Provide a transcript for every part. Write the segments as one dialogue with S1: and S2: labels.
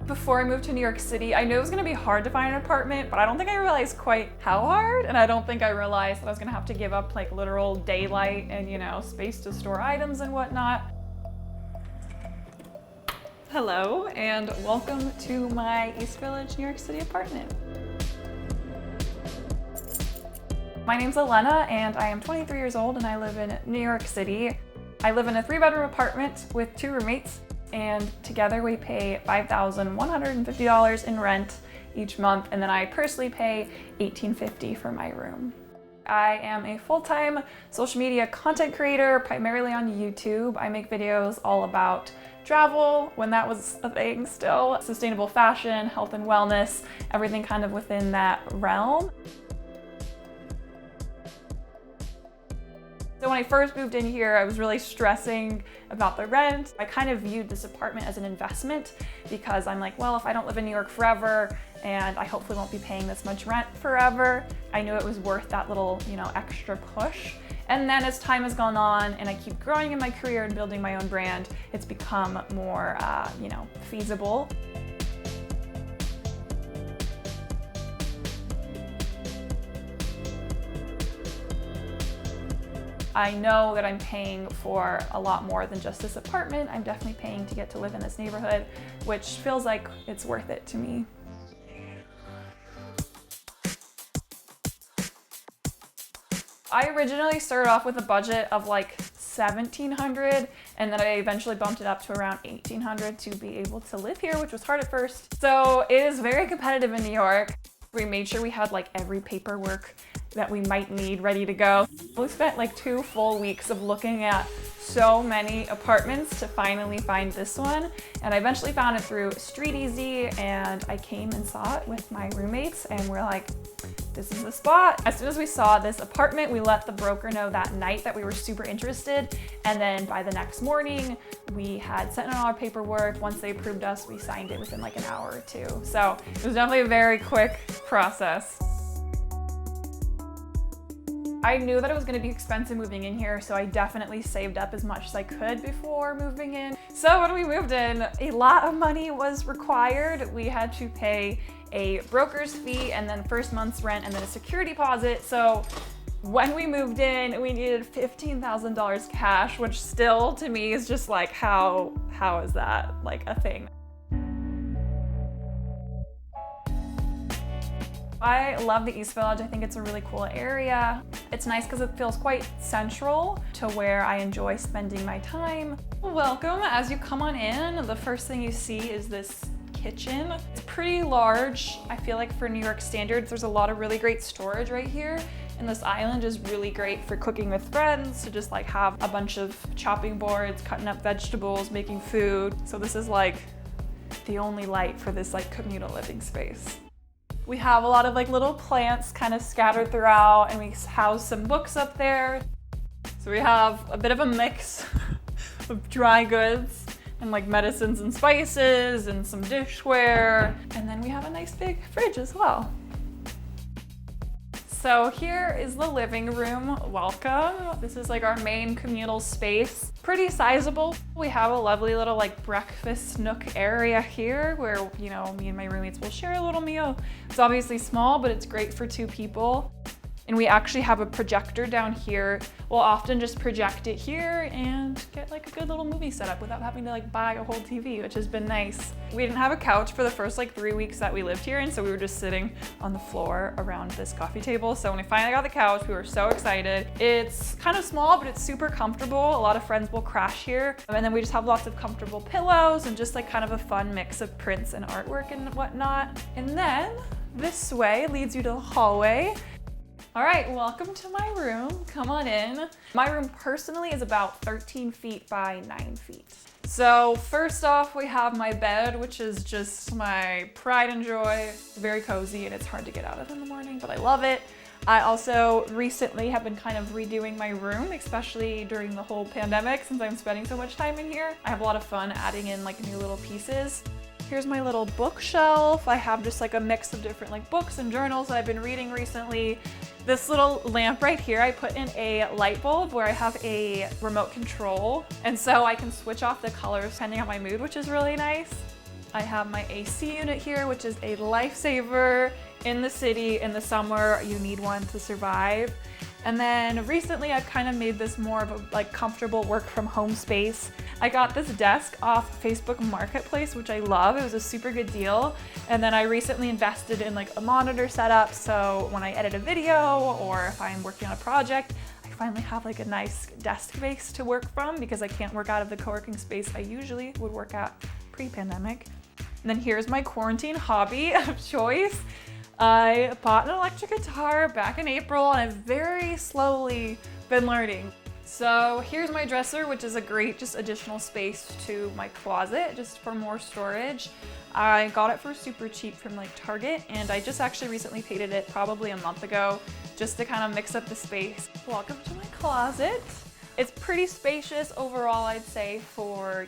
S1: Before I moved to New York City, I knew it was gonna be hard to find an apartment, but I don't think I realized quite how hard, and I don't think I realized that I was gonna have to give up like literal daylight and, you know, space to store items and whatnot. Hello, and welcome to my East Village, New York City apartment. My name's Elena, and I am 23 years old, and I live in New York City. I live in a 3-bedroom apartment with 2 roommates, and together we pay $5,150 in rent each month, and then I personally pay $1,850 for my room. I am a full-time social media content creator, primarily on YouTube. I make videos all about travel, when that was a thing still, sustainable fashion, health and wellness, everything kind of within that realm. So when I first moved in here, I was really stressing about the rent. I kind of viewed this apartment as an investment because I'm like, well, if I don't live in New York forever and I hopefully won't be paying this much rent forever, I knew it was worth that little, extra push. And then as time has gone on and I keep growing in my career and building my own brand, it's become more, feasible. I know that I'm paying for a lot more than just this apartment. I'm definitely paying to get to live in this neighborhood, which feels like it's worth it to me. I originally started off with a budget of like $1,700, and then I eventually bumped it up to around $1,800 to be able to live here, which was hard at first. So it is very competitive in New York. We made sure we had like every paperwork that we might need ready to go. We spent like 2 full weeks of looking at so many apartments to finally find this one. And I eventually found it through StreetEasy, and I came and saw it with my roommates, and we're like, this is the spot. As soon as we saw this apartment, we let the broker know that night that we were super interested. And then by the next morning, we had sent in all our paperwork. Once they approved us, we signed it within like an hour or 2. So it was definitely a very quick process. I knew that it was going to be expensive moving in here, so I definitely saved up as much as I could before moving in. So when we moved in, a lot of money was required. We had to pay a broker's fee and then first month's rent and then a security deposit. So when we moved in, we needed $15,000 cash, which still to me is just like, how is that like a thing? I love the East Village. I think it's a really cool area. It's nice because it feels quite central to where I enjoy spending my time. Welcome. As you come on in, the first thing you see is this kitchen. It's pretty large. I feel like for New York standards, there's a lot of really great storage right here. And this island is really great for cooking with friends, to just like have a bunch of chopping boards, cutting up vegetables, making food. So this is like the only light for this like communal living space. We have a lot of like little plants kind of scattered throughout, and we house some books up there. So we have a bit of a mix of dry goods and like medicines and spices and some dishware. And then we have a nice big fridge as well. So here is the living room. Welcome. This is like our main communal space. Pretty sizable. We have a lovely little like breakfast nook area here where, me and my roommates will share a little meal. It's obviously small, but it's great for 2 people. And we actually have a projector down here. We'll often just project it here and get like a good little movie set up without having to like buy a whole TV, which has been nice. We didn't have a couch for the first like 3 weeks that we lived here, and so we were just sitting on the floor around this coffee table. So when we finally got the couch, we were so excited. It's kind of small, but it's super comfortable. A lot of friends will crash here. And then we just have lots of comfortable pillows and just like kind of a fun mix of prints and artwork and whatnot. And then this way leads you to the hallway. All right, welcome to my room. Come on in. My room personally is about 13 feet by 9 feet. So first off, we have my bed, which is just my pride and joy. Very cozy, and it's hard to get out of in the morning, but I love it. I also recently have been kind of redoing my room, especially during the whole pandemic, since I'm spending so much time in here. I have a lot of fun adding in like new little pieces. Here's my little bookshelf. I have just like a mix of different like books and journals that I've been reading recently. This little lamp right here, I put in a light bulb where I have a remote control. And so I can switch off the colors depending on my mood, which is really nice. I have my AC unit here, which is a lifesaver in the city. In the summer, you need one to survive. And then recently I've kind of made this more of a like comfortable work from home space. I got this desk off Facebook Marketplace, which I love. It was a super good deal. And then I recently invested in like a monitor setup. So when I edit a video or if I'm working on a project, I finally have like a nice desk space to work from because I can't work out of the co-working space I usually would work at pre-pandemic. And then here's my quarantine hobby of choice. I bought an electric guitar back in April and I've very slowly been learning. So here's my dresser, which is a great just additional space to my closet, just for more storage. I got it for super cheap from like Target, and I just actually recently painted it probably a month ago just to kind of mix up the space. Welcome to my closet. It's pretty spacious overall, I'd say, for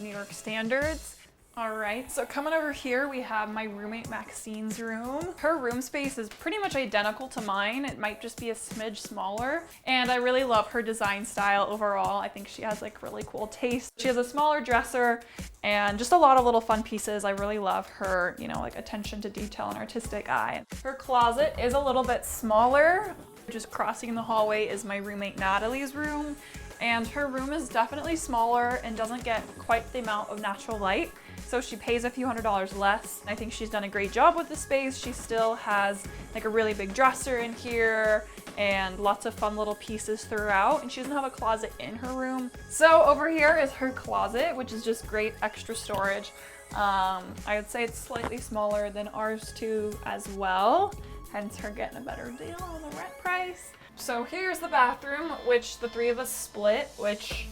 S1: New York standards. All right, so coming over here, we have my roommate Maxine's room. Her room space is pretty much identical to mine. It might just be a smidge smaller. And I really love her design style overall. I think she has like really cool taste. She has a smaller dresser and just a lot of little fun pieces. I really love her, like attention to detail and artistic eye. Her closet is a little bit smaller. Just crossing the hallway is my roommate Natalie's room. And her room is definitely smaller and doesn't get quite the amount of natural light. So she pays a few $100s less. I think she's done a great job with the space. She still has like a really big dresser in here and lots of fun little pieces throughout. And she doesn't have a closet in her room. So over here is her closet, which is just great extra storage. I would say it's slightly smaller than ours too as well. Hence her getting a better deal on the rent price. So here's the bathroom, which the three of us split, which,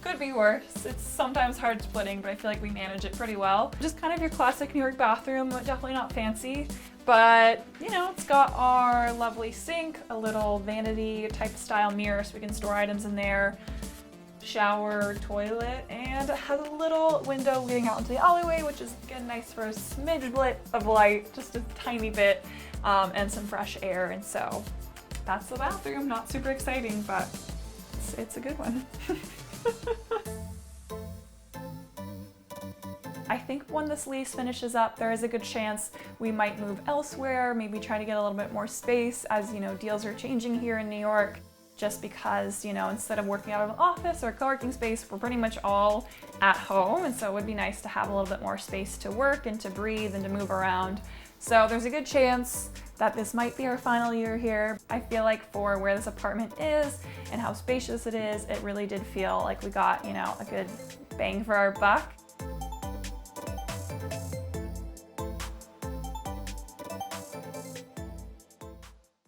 S1: could be worse. It's sometimes hard splitting, but I feel like we manage it pretty well. Just kind of your classic New York bathroom, definitely not fancy, but it's got our lovely sink, a little vanity type style mirror so we can store items in there, shower, toilet, and it has a little window leading out into the alleyway, which is again nice for a smidge bit of light, just a tiny bit, and some fresh air. And so that's the bathroom. Not super exciting, but it's a good one. I think when this lease finishes up, there is a good chance we might move elsewhere, maybe try to get a little bit more space as, deals are changing here in New York, just because, instead of working out of an office or a co-working space, we're pretty much all at home. And so it would be nice to have a little bit more space to work and to breathe and to move around. So there's a good chance that this might be our final year here. I feel like for where this apartment is and how spacious it is, it really did feel like we got, a good bang for our buck.